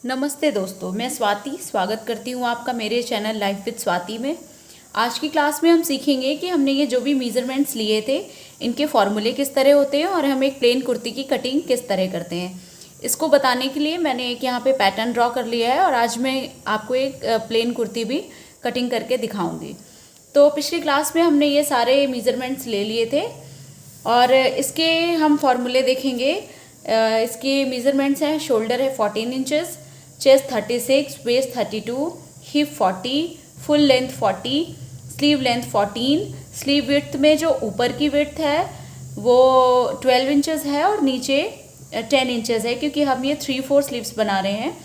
नमस्ते दोस्तों, मैं स्वाति स्वागत करती हूँ आपका मेरे चैनल लाइफ विद स्वाति में। आज की क्लास में हम सीखेंगे कि हमने ये जो भी मेजरमेंट्स लिए थे इनके फॉर्मूले किस तरह होते हैं और हम एक प्लेन कुर्ती की कटिंग किस तरह करते हैं। इसको बताने के लिए मैंने एक यहाँ पे पैटर्न ड्रॉ कर लिया है और आज मैं आपको एक प्लेन कुर्ती भी कटिंग करके दिखाऊँगी। तो पिछली क्लास में हमने ये सारे मेजरमेंट्स ले लिए थे और इसके हम फॉर्मूले देखेंगे। इसके मेजरमेंट्स हैं, शोल्डर है 14 inches, chest 36, waist 32, hip 40, full length 40, sleeve length 14। Sleeve width में जो ऊपर की विड्थ है वो 12 इंचेस है और नीचे 10 इंचेस है, क्योंकि हम ये 3/4 स्लीव्स बना रहे हैं।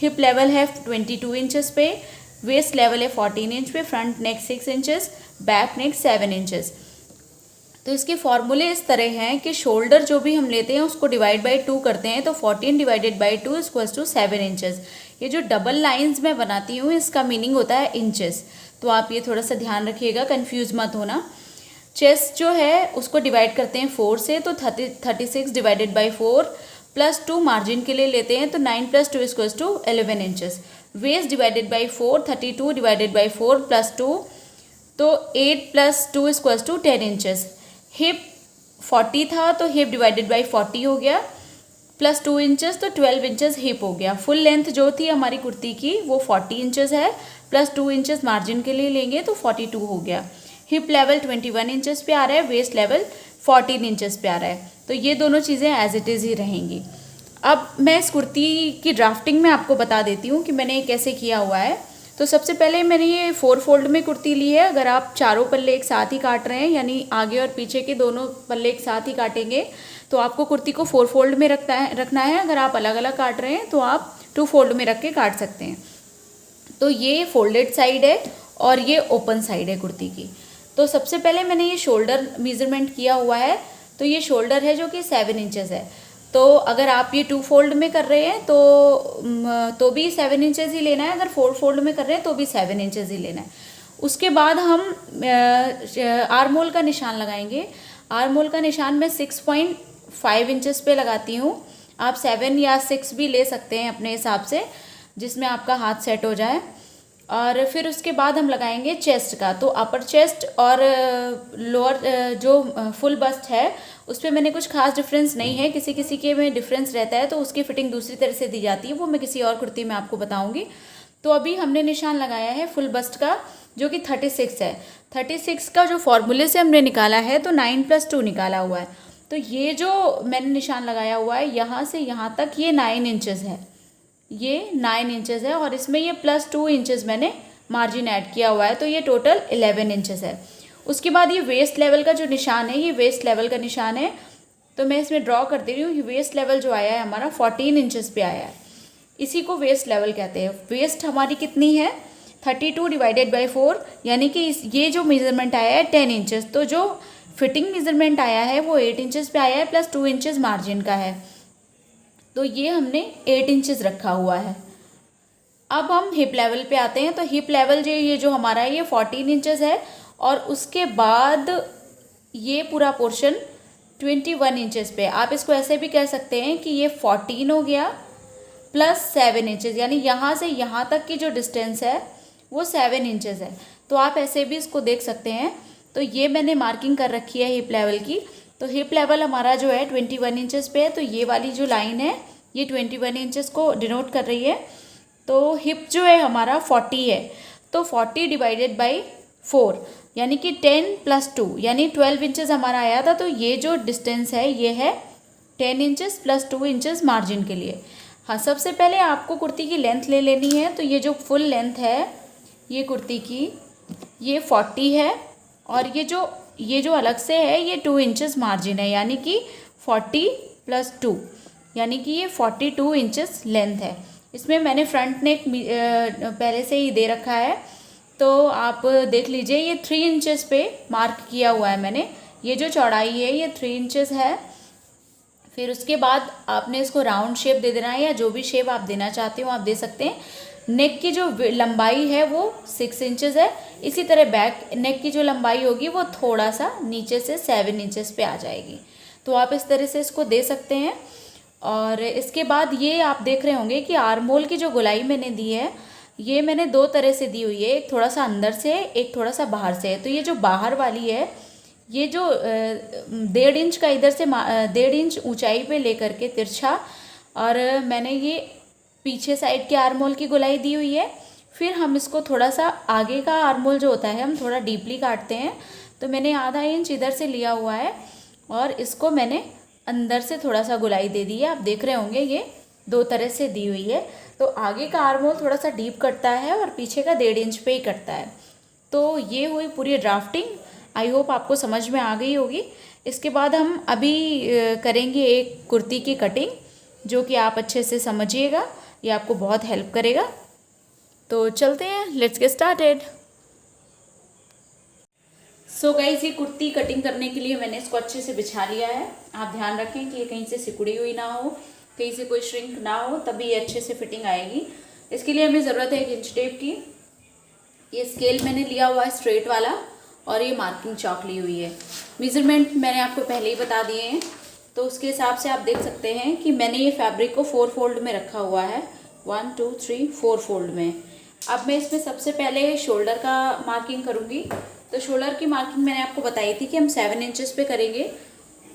हिप लेवल है 22 इंचेस पे, वेस्ट लेवल है 14 इंच पे, फ्रंट नेक 6 इंचेस, बैक नेक 7 इंचेस। तो इसके फॉर्मूले इस तरह हैं कि शोल्डर जो भी हम लेते हैं उसको डिवाइड बाई 2 करते हैं, तो 14 divided by 2 equals to 7 inches. ये जो डबल लाइंस मैं बनाती हूँ इसका मीनिंग होता है इंचेस, तो आप ये थोड़ा सा ध्यान रखिएगा, कंफ्यूज मत होना। चेस्ट जो है उसको डिवाइड करते हैं 4 से, तो 36 डिवाइडेड बाई 4 प्लस 2 मार्जिन के लिए लेते हैं, तो 9 + 2 equals to 11 inches. Waist divided by 4, 32 divided by 4 plus 2, तो 8 + 2 इक्वल्स टू 10 इंचेस। हिप 40 था तो हिप डिवाइडेड बाई 40 हो गया, प्लस 2 इंचेस तो 12 इंचेस हिप हो गया। फुल लेंथ जो थी हमारी कुर्ती की वो 40 इंचेस है, प्लस 2 इंचेस मार्जिन के लिए लेंगे तो 42 हो गया। हिप लेवल 21 इंचेस पे आ रहा है, वेस्ट लेवल 14 इंचेस पे आ रहा है, तो ये दोनों चीज़ें एज इट इज़ ही रहेंगी। अब मैं इस कुर्ती की ड्राफ्टिंग में आपको बता देती हूँ कि मैंने कैसे किया हुआ है। तो सबसे पहले मैंने ये 4 फोल्ड में कुर्ती ली है। अगर आप चारों पल्ले एक साथ ही काट रहे हैं, यानी आगे और पीछे के दोनों पल्ले एक साथ ही काटेंगे, तो आपको कुर्ती को 4 फोल्ड में रखना है। अगर आप अलग अलग काट रहे हैं तो आप 2 फोल्ड में रख के काट सकते हैं। तो ये फोल्डेड साइड है और ये ओपन साइड है कुर्ती की। तो सबसे पहले मैंने ये शोल्डर मेजरमेंट किया हुआ है, तो ये शोल्डर है जो कि 7 इंचेस है। तो अगर आप ये 2 फोल्ड में कर रहे हैं तो भी 7 इंचेस ही लेना है, अगर 4 फोल्ड में कर रहे हैं तो भी 7 इंचेस ही लेना है। उसके बाद हम आर्म होल का निशान लगाएंगे। आर्म होल का निशान मैं 6.5 इंचेस पे लगाती हूँ। आप 7 या 6 भी ले सकते हैं अपने हिसाब से, जिसमें आपका हाथ सेट हो जाए। और फिर उसके बाद हम लगाएंगे चेस्ट का। तो अपर चेस्ट और लोअर जो फुल बस्ट है उस पर मैंने कुछ खास डिफरेंस नहीं है, किसी किसी के में डिफरेंस रहता है तो उसकी फिटिंग दूसरी तरह से दी जाती है, वो मैं किसी और कुर्ती में आपको बताऊंगी। तो अभी हमने निशान लगाया है फुल बस्ट का जो कि 36 है। 36 का जो फॉर्मूले से हमने निकाला है तो 9 + 2 निकाला हुआ है। तो ये जो मैंने निशान लगाया हुआ है यहाँ से यहाँ तक ये 9 इंचेस है, ये 9 इंचेस है और इसमें ये प्लस 2 इंचेस मैंने मार्जिन ऐड किया हुआ है, तो ये टोटल 11 इंचेस है। उसके बाद ये वेस्ट लेवल का जो निशान है, ये वेस्ट लेवल का निशान है, तो मैं इसमें ड्रॉ कर दे रही हूँ। ये वेस्ट लेवल जो आया है हमारा 14 इंचेस पे आया है, इसी को वेस्ट लेवल कहते हैं। वेस्ट हमारी कितनी है 32 डिवाइडेड बाई 4, यानी कि ये जो मेजरमेंट आया है 10 इंचेस, तो जो फिटिंग मेजरमेंट आया है वो 8 इंचेस पे आया है, प्लस 2 इंचेस मार्जिन का है, तो ये हमने 8 इंचेस रखा हुआ है। अब हम हिप लेवल पे आते हैं। तो हिप लेवल जो ये जो हमारा है ये 14 इंचेस है और उसके बाद ये पूरा पोर्शन 21 इंचेस पे। आप इसको ऐसे भी कह सकते हैं कि ये 14 हो गया प्लस 7 इंचेस, यानी यहाँ से यहाँ तक की जो डिस्टेंस है वो 7 इंचेस है। तो आप ऐसे भी इसको देख सकते हैं। तो ये मैंने मार्किंग कर रखी है हिप लेवल की। तो हिप लेवल हमारा जो है 21 इंचेस पे है, तो ये वाली जो लाइन है ये 21 इंचेस को डिनोट कर रही है। तो हिप जो है हमारा 40 है, तो 40 डिवाइडेड बाई 4 यानी कि 10 + 2 यानी 12 इंचेस हमारा आया था। तो ये जो डिस्टेंस है ये है 10 इंचेस प्लस 2 इंचेस मार्जिन के लिए। हाँ, सबसे पहले आपको कुर्ती की लेंथ ले लेनी है। तो ये जो फुल लेंथ है ये कुर्ती की ये 40 है और ये जो अलग से है ये 2 इंचेस मार्जिन है, यानी कि 40 + 2 यानी कि ये 42 इंचेस लेंथ है। इसमें मैंने फ्रंट नेक पहले से ही दे रखा है, तो आप देख लीजिए ये 3 इंचेस पे मार्क किया हुआ है मैंने। ये जो चौड़ाई है ये 3 इंचेस है। फिर उसके बाद आपने इसको राउंड शेप दे देना है, या जो भी शेप आप देना चाहते हो आप दे सकते हैं। नेक की जो लंबाई है वो 6 इंचेस है। इसी तरह बैक नेक की जो लंबाई होगी वो थोड़ा सा नीचे से 7 इंचेस पे आ जाएगी। तो आप इस तरह से इसको दे सकते हैं। और इसके बाद ये आप देख रहे होंगे कि आर्मोल की जो गोलाई मैंने दी है ये मैंने दो तरह से दी हुई है, एक थोड़ा सा अंदर से है, एक थोड़ा सा बाहर से है। तो ये जो बाहर वाली है ये जो 1.5 इंच का इधर से 1.5 इंच ऊंचाई पे लेकर के तिरछा, और मैंने ये पीछे साइड के आर्मोल की गोलाई दी हुई है। फिर हम इसको थोड़ा सा आगे का आर्मोल जो होता है हम थोड़ा डीपली काटते हैं, तो मैंने आधा इंच इधर से लिया हुआ है और इसको मैंने अंदर से थोड़ा सा गोलाई दे दी है। आप देख रहे होंगे ये दो तरह से दी हुई है। तो आगे का आर्मोल थोड़ा सा डीप कटता है और पीछे का 1.5 इंच पे ही कटता है। तो ये हुई पूरी ड्राफ्टिंग। आई होप आपको समझ में आ गई होगी। इसके बाद हम अभी करेंगे एक कुर्ती की कटिंग, जो कि आप अच्छे से समझिएगा, ये आपको बहुत हेल्प करेगा। तो चलते हैं, let's get started. So guys, ये कुर्ती कटिंग करने के लिए मैंने इसको अच्छे से बिछा लिया है। आप ध्यान रखें कि ये कहीं से सिकुड़ी हुई ना हो, कहीं से कोई श्रिंक ना हो, तभी ये अच्छे से फिटिंग आएगी। इसके लिए हमें ज़रूरत है 1 इंच टेप की। ये स्केल मैंने लिया हुआ है स्ट्रेट वाला, और ये मार्किंग चॉक ली हुई है। मेज़रमेंट मैंने आपको पहले ही बता दिए हैं, तो उसके हिसाब से आप देख सकते हैं कि मैंने ये फैब्रिक को 4 फोल्ड में रखा हुआ है, 1 2 3 4 फोल्ड में। अब मैं इसमें सबसे पहले शोल्डर का मार्किंग करूँगी। तो शोल्डर की मार्किंग मैंने आपको बताई थी कि हम 7 इंचेस पे करेंगे।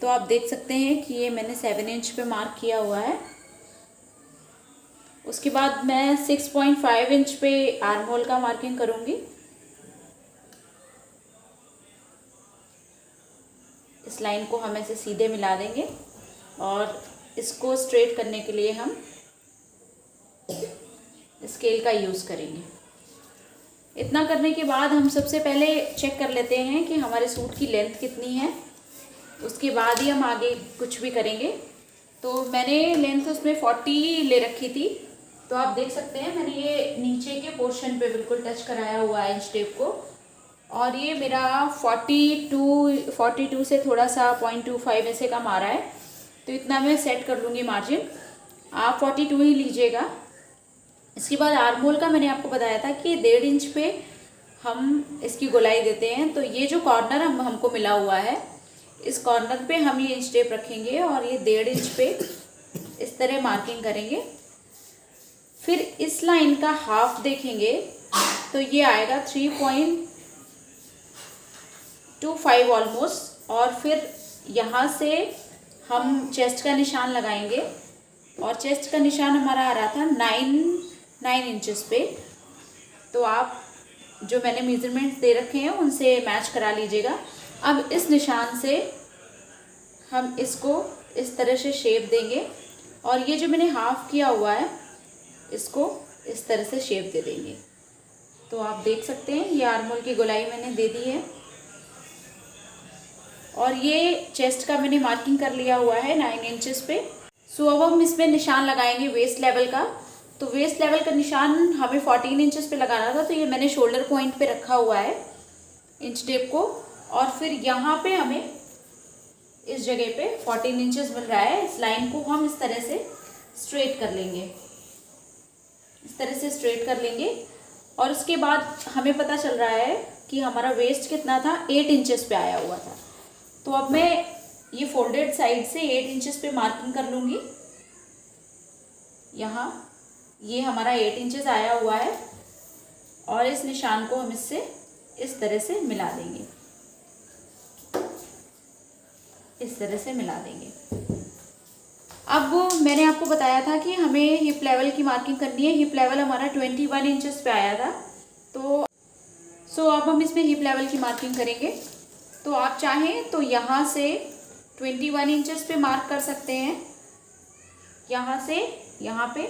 तो आप देख सकते हैं कि ये मैंने 7 इंच पे मार्क किया हुआ है। उसके बाद मैं 6.5 इंच पे आर्म होल का मार्किंग करूँगी। इस लाइन को हम ऐसे सीधे मिला देंगे और इसको स्ट्रेट करने के लिए हम स्केल का यूज़ करेंगे। इतना करने के बाद हम सबसे पहले चेक कर लेते हैं कि हमारे सूट की लेंथ कितनी है, उसके बाद ही हम आगे कुछ भी करेंगे। तो मैंने लेंथ उसमें 40 ले रखी थी। तो आप देख सकते हैं मैंने ये नीचे के पोर्शन पे बिल्कुल टच कराया हुआ है इंच टेप को, और ये मेरा 42 से थोड़ा सा 0.25 ऐसे कम आ रहा है। तो इतना मैं सेट कर लूँगी मार्जिन, आप 42 ही लीजिएगा। इसके बाद आर्महोल का मैंने आपको बताया था कि 1.5 इंच पे हम इसकी गोलाई देते हैं। तो ये जो कॉर्नर हमको मिला हुआ है, इस कॉर्नर पे हम ये इंच टेप रखेंगे और ये 1.5 इंच पे इस तरह मार्किंग करेंगे। फिर इस लाइन का हाफ देखेंगे तो ये आएगा 3.25 ऑलमोस्ट। और फिर यहाँ से हम चेस्ट का निशान लगाएंगे, और चेस्ट का निशान हमारा आ रहा था 9 इंचेस पे। तो आप जो मैंने मेजरमेंट्स दे रखे हैं उनसे मैच करा लीजिएगा। अब इस निशान से हम इसको इस तरह से शेप देंगे, और ये जो मैंने हाफ किया हुआ है इसको इस तरह से शेप दे देंगे। तो आप देख सकते हैं ये आर्महोल की गोलाई मैंने दे दी है, और ये चेस्ट का मैंने मार्किंग कर लिया हुआ है 9 इंचेस पे। सो अब हम इसमें निशान लगाएंगे वेस्ट लेवल का। तो वेस्ट लेवल का निशान हमें 14 इंचेस पे लगाना था, तो ये मैंने शोल्डर पॉइंट पे रखा हुआ है इंच टेप को। और फिर यहाँ पे हमें इस जगह पे 14 इंचेस मिल रहा है। इस लाइन को हम इस तरह से स्ट्रेट कर लेंगे, इस तरह से स्ट्रेट कर लेंगे। और उसके बाद हमें पता चल रहा है कि हमारा वेस्ट कितना था, 8 इंचेस पे आया हुआ था। तो अब मैं ये फोल्डेड साइड से 8 इंचेस पे मार्किंग कर लूँगी। यहाँ ये हमारा 8 इंचेस आया हुआ है, और इस निशान को हम इससे इस तरह से मिला देंगे, इस तरह से मिला देंगे। अब मैंने आपको बताया था कि हमें हिप लेवल की मार्किंग करनी है। हिप लेवल हमारा 21 इंचेस पे आया था। तो अब हम इसमें हिप लेवल की मार्किंग करेंगे। तो आप चाहें तो यहाँ से 21 इंचेस पे मार्क कर सकते हैं, यहाँ से यहाँ पे,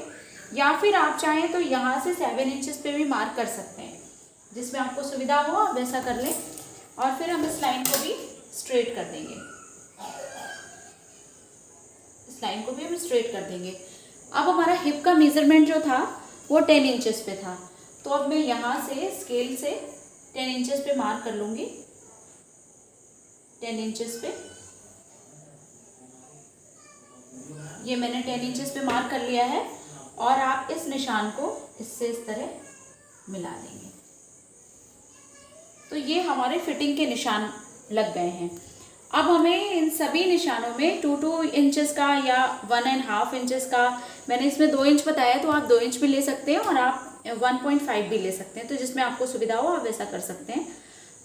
या फिर आप चाहें तो यहाँ से 7 इंचेस पे भी मार्क कर सकते हैं। जिसमें आपको सुविधा हो आप वैसा कर लें। और फिर हम इस लाइन को भी स्ट्रेट कर देंगे, इस लाइन को भी हम स्ट्रेट कर देंगे। अब हमारा हिप का मेजरमेंट जो था वो 10 इंचेस पे था। तो अब मैं यहाँ से स्केल से 10 इंचेस पे मार्क कर लूँगी, 10 इंचेस पे। ये मैंने 10 इंचेस पे मार्क कर लिया है, और आप इस निशान को इससे इस तरह मिला देंगे। तो ये हमारे फिटिंग के निशान लग गए हैं। अब हमें इन सभी निशानों में 2 इंचेस का या 1.5 इंचेस का, मैंने इसमें 2 इंच बताया तो आप 2 इंच भी ले सकते हैं और आप 1.5 भी ले सकते हैं, तो जिसमें आपको सुविधा हो आप वैसा कर सकते हैं।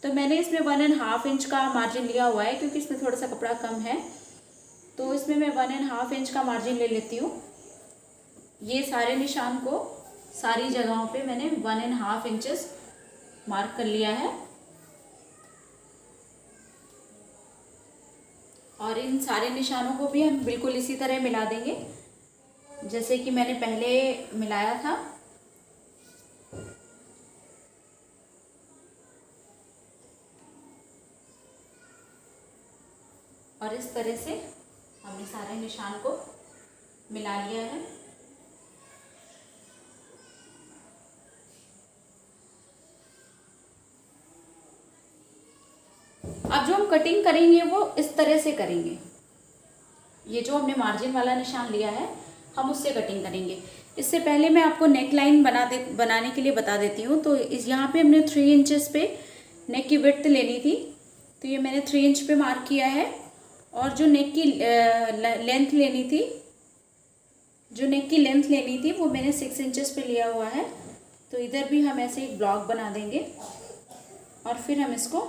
तो मैंने इसमें 1.5 इंच का मार्जिन लिया हुआ है क्योंकि इसमें थोड़ा सा कपड़ा कम है, तो इसमें मैं 1.5 इंच का मार्जिन ले लेती हूँ। ये सारे निशान को सारी जगहों पे मैंने 1.5 इंचेस मार्क कर लिया है और इन सारे निशानों को भी हम बिल्कुल इसी तरह मिला देंगे जैसे कि मैंने पहले मिलाया था। और इस तरह से हमने सारे निशान को मिला लिया है। अब जो हम कटिंग करेंगे वो इस तरह से करेंगे। ये जो हमने मार्जिन वाला निशान लिया है हम उससे कटिंग करेंगे। इससे पहले मैं आपको नेक लाइन बनाने के लिए बता देती हूँ। तो इस यहाँ पे हमने 3 इंचेस पे नेक की विड्थ लेनी थी, तो ये मैंने 3 इंच पे मार्क किया है। और जो नेक की लेंथ लेनी थी वो मैंने 6 इंचेस पे लिया हुआ है। तो इधर भी हम ऐसे एक ब्लॉक बना देंगे और फिर हम इसको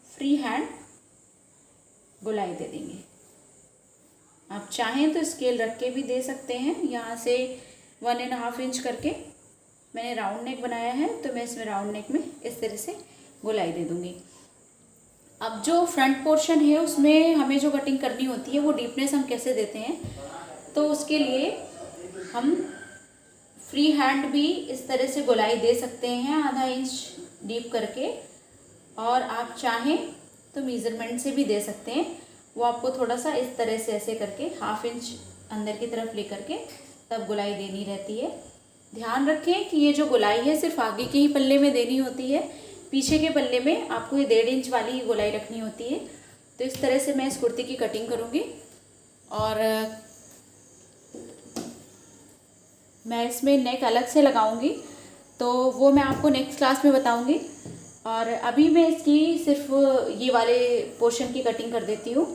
फ्री हैंड गोलाई दे देंगे। आप चाहें तो स्केल रख के भी दे सकते हैं। यहाँ से 1.5 इंच करके मैंने राउंड नेक बनाया है, तो मैं इसमें राउंड नेक में इस तरह से गोलाई दे दूँगी। अब जो फ्रंट पोर्शन है उसमें हमें जो कटिंग करनी होती है वो डीपनेस हम कैसे देते हैं, तो उसके लिए हम फ्री हैंड भी इस तरह से गोलाई दे सकते हैं आधा इंच डीप करके, और आप चाहें तो मेज़रमेंट से भी दे सकते हैं। वो आपको थोड़ा सा इस तरह से ऐसे करके 1/2 इंच अंदर की तरफ ले करके तब गोलाई देनी रहती है। ध्यान रखें कि ये जो गोलाई है सिर्फ आगे के ही पल्ले में देनी होती है, पीछे के पल्ले में आपको ये 1.5 इंच वाली ही गोलाई रखनी होती है। तो इस तरह से मैं इस कुर्ती की कटिंग करूँगी और मैं इसमें नेक अलग से लगाऊंगी, तो वो मैं आपको नेक्स्ट क्लास में बताऊंगी। और अभी मैं इसकी सिर्फ ये वाले पोर्शन की कटिंग कर देती हूँ।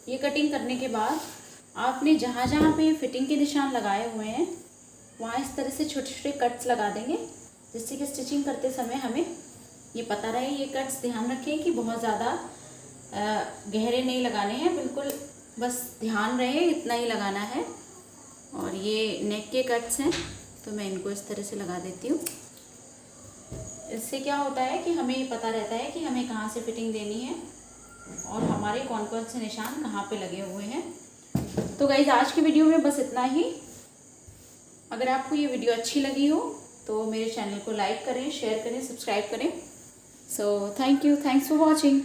ये कटिंग करने के बाद आपने जहाँ जहाँ पे फिटिंग के निशान लगाए हुए हैं वहाँ इस तरह से छोटे छोटे कट्स लगा देंगे, जिससे कि स्टिचिंग करते समय हमें ये पता रहे। ये कट्स ध्यान रखें कि बहुत ज़्यादा गहरे नहीं लगाने हैं, बिल्कुल बस ध्यान रहे इतना ही लगाना है। और ये नेक के कट्स हैं, तो मैं इनको इस तरह से लगा देती हूँ। इससे क्या होता है कि हमें ये पता रहता है कि हमें कहाँ से फिटिंग देनी है और हमारे कौन कौन से निशान कहाँ पे लगे हुए हैं। तो गाइज़ आज की वीडियो में बस इतना ही। अगर आपको ये वीडियो अच्छी लगी हो तो मेरे चैनल को लाइक करें, शेयर करें, सब्सक्राइब करें। So thank you, thanks for watching.